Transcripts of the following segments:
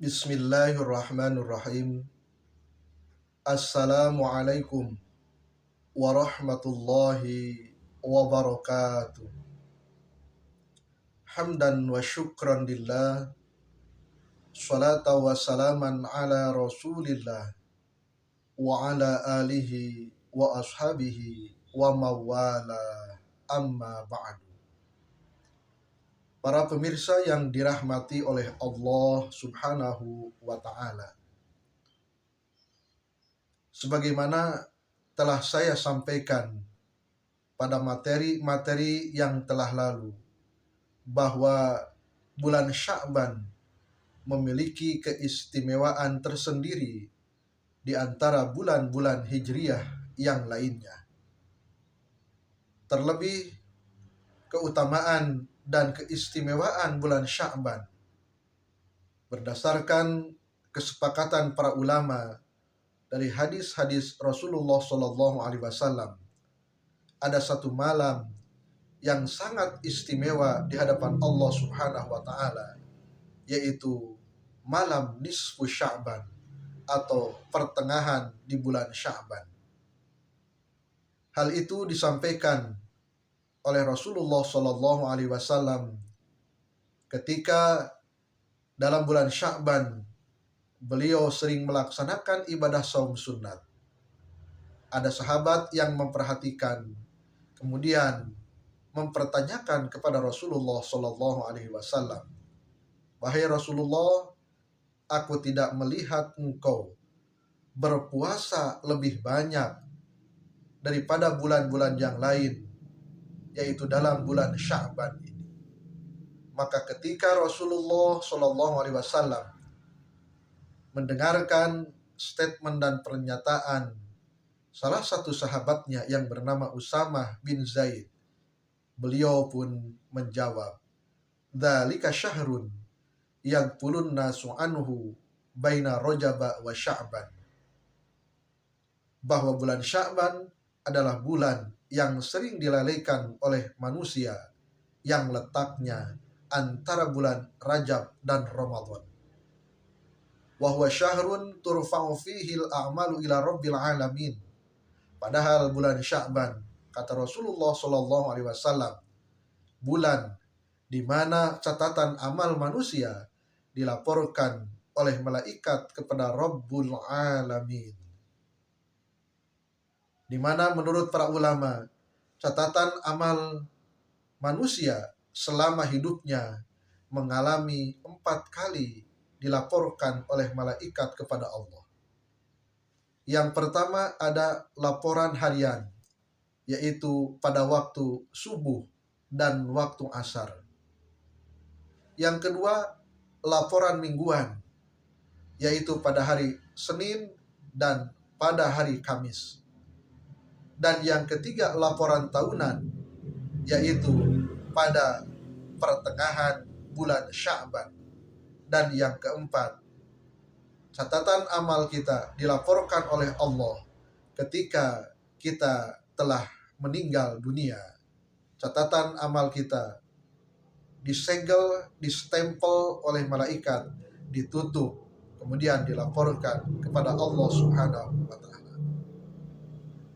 Bismillahirrahmanirrahim. Assalamualaikum warahmatullahi wabarakatuh. Hamdan wa syukran lillah. Salata wa salaman ala rasulillah. Wa ala alihi wa ashabihi wa mawala amma ba'du. Para pemirsa yang dirahmati oleh Allah subhanahu wa ta'ala, sebagaimana telah saya sampaikan pada materi-materi yang telah lalu, bahwa bulan Sya'ban memiliki keistimewaan tersendiri di antara bulan-bulan Hijriyah yang lainnya. Terlebih, keutamaan dan keistimewaan bulan Sya'ban berdasarkan kesepakatan para ulama dari hadis-hadis Rasulullah SAW, ada satu malam yang sangat istimewa di hadapan Allah Subhanahu wa taala, yaitu malam nisfu Sya'ban atau pertengahan di bulan Sya'ban. Hal itu disampaikan oleh Rasulullah SAW ketika dalam bulan Sya'ban beliau sering melaksanakan ibadah saum sunat. Ada sahabat yang memperhatikan, kemudian mempertanyakan kepada Rasulullah SAW, "Wahai Rasulullah, aku tidak melihat engkau berpuasa lebih banyak daripada bulan-bulan yang lain, yaitu dalam bulan Sya'ban ini." Maka ketika Rasulullah SAW mendengarkan statement dan pernyataan salah satu sahabatnya yang bernama Usamah bin Zaid, beliau pun menjawab, "Dzalika syahrun yaghfulun nasu anhu baina Rajab wa Sya'ban." Bahwa bulan Sya'ban adalah bulan yang sering dilalaikan oleh manusia yang letaknya antara bulan Rajab dan Ramadan. Wa huwa syahrun turfa'u fihi al-a'malu ila rabbil alamin. Padahal bulan Sya'ban, kata Rasulullah SAW, bulan di mana catatan amal manusia dilaporkan oleh malaikat kepada Rabbul Alamin. Di mana menurut para ulama, catatan amal manusia selama hidupnya mengalami 4 kali dilaporkan oleh malaikat kepada Allah. Yang pertama ada laporan harian, yaitu pada waktu subuh dan waktu asar. Yang kedua, laporan mingguan, yaitu pada hari Senin dan pada hari Kamis. Dan yang ketiga, laporan tahunan, yaitu pada pertengahan bulan Sya'ban. Dan yang keempat, catatan amal kita dilaporkan oleh Allah ketika kita telah meninggal dunia. Catatan amal kita disegel, distempel oleh malaikat, ditutup, kemudian dilaporkan kepada Allah Subhanahu wa ta'ala.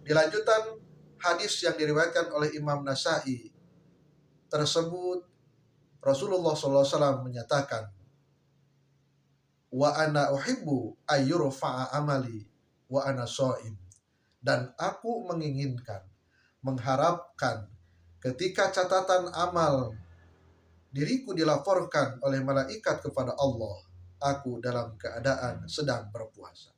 Dilanjutkan hadis yang diriwayatkan oleh Imam Nasa'i tersebut, Rasulullah SAW menyatakan, "Wa ana uhibbu ayyurfa'a amali wa ana sha'im." Dan aku menginginkan, mengharapkan ketika catatan amal diriku dilaporkan oleh malaikat kepada Allah, aku dalam keadaan sedang berpuasa.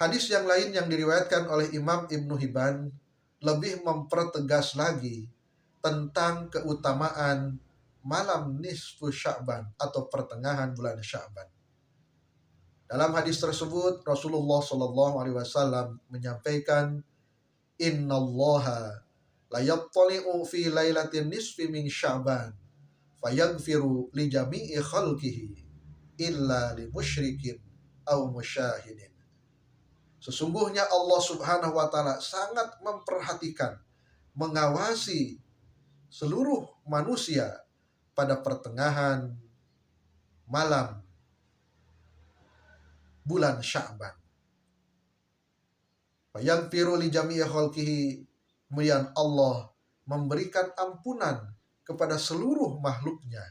Hadis yang lain yang diriwayatkan oleh Imam Ibnu Hibban lebih mempertegas lagi tentang keutamaan malam nisfu Sya'ban atau pertengahan bulan Sya'ban. Dalam hadis tersebut Rasulullah SAW menyampaikan, "Innallaha la yattali'u fi lailatin nisfi min Sya'ban fayaghfiru li jami'i khalqihi illa li musyrikin aw musyahidin." Sesungguhnya Allah Subhanahu wa ta'ala sangat memperhatikan, mengawasi seluruh manusia pada pertengahan malam bulan Sya'ban. Fayaghfiru li jami'i khalqihi, kemudian Allah memberikan ampunan kepada seluruh makhluknya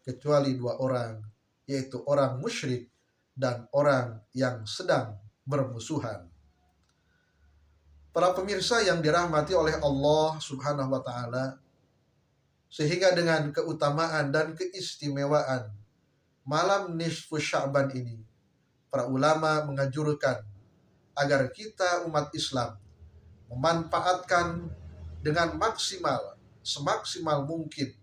kecuali dua orang, yaitu orang musyrik dan orang yang sedang bermusuhan. Para pemirsa yang dirahmati oleh Allah Subhanahu wa taala, sehingga dengan keutamaan dan keistimewaan malam nisfu Sya'ban ini, para ulama menganjurkan agar kita umat Islam memanfaatkan dengan maksimal, semaksimal mungkin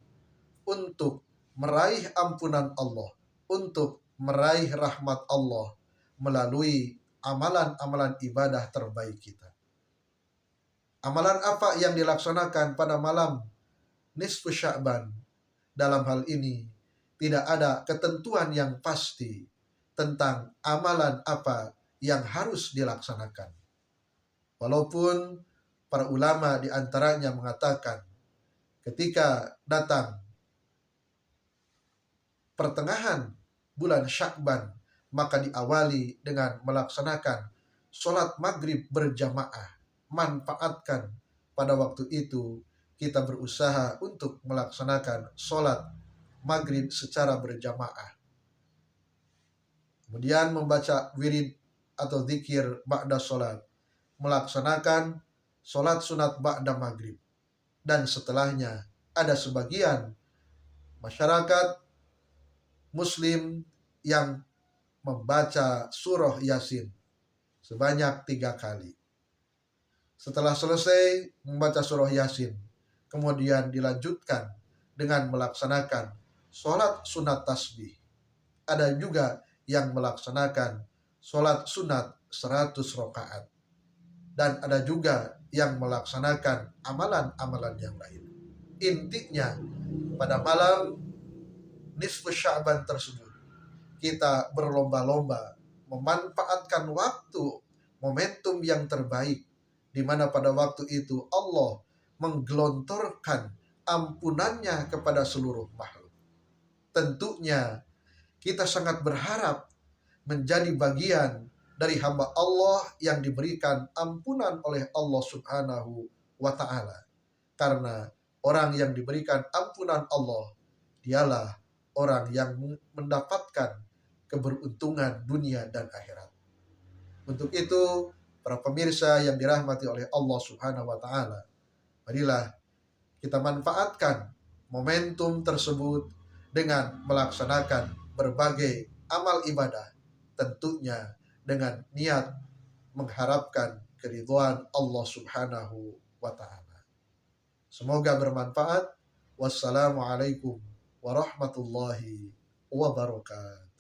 untuk meraih ampunan Allah, untuk meraih rahmat Allah melalui amalan-amalan ibadah terbaik kita. Amalan apa yang dilaksanakan pada malam nisfu Sya'ban? Dalam hal ini tidak ada ketentuan yang pasti tentang amalan apa yang harus dilaksanakan. Walaupun para ulama diantaranya mengatakan ketika datang pertengahan bulan Sya'ban, maka diawali dengan melaksanakan sholat maghrib berjamaah. Manfaatkan pada waktu itu kita berusaha untuk melaksanakan sholat maghrib secara berjamaah. Kemudian membaca wirid atau zikir ba'da sholat, melaksanakan sholat sunat ba'da maghrib. Dan setelahnya ada sebagian masyarakat Muslim yang membaca surah Yasin sebanyak 3 kali. Setelah selesai membaca surah Yasin, kemudian dilanjutkan dengan melaksanakan sholat sunat tasbih. Ada juga yang melaksanakan sholat sunat 100 rakaat. Dan ada juga yang melaksanakan amalan-amalan yang lain. Intinya, pada malam nisfu Sya'ban tersebut, kita berlomba-lomba memanfaatkan waktu, momentum yang terbaik, di mana pada waktu itu Allah menggelontorkan ampunannya kepada seluruh makhluk. Tentunya kita sangat berharap menjadi bagian dari hamba Allah yang diberikan ampunan oleh Allah Subhanahu wa ta'ala. Karena orang yang diberikan ampunan Allah, dialah orang yang mendapatkan keberuntungan dunia dan akhirat. Untuk itu, para pemirsa yang dirahmati oleh Allah Subhanahu wa ta'ala, marilah kita manfaatkan momentum tersebut dengan melaksanakan berbagai amal ibadah, tentunya dengan niat mengharapkan keridhaan Allah Subhanahu wa ta'ala. Semoga bermanfaat. Wassalamualaikum warahmatullahi wabarakatuh.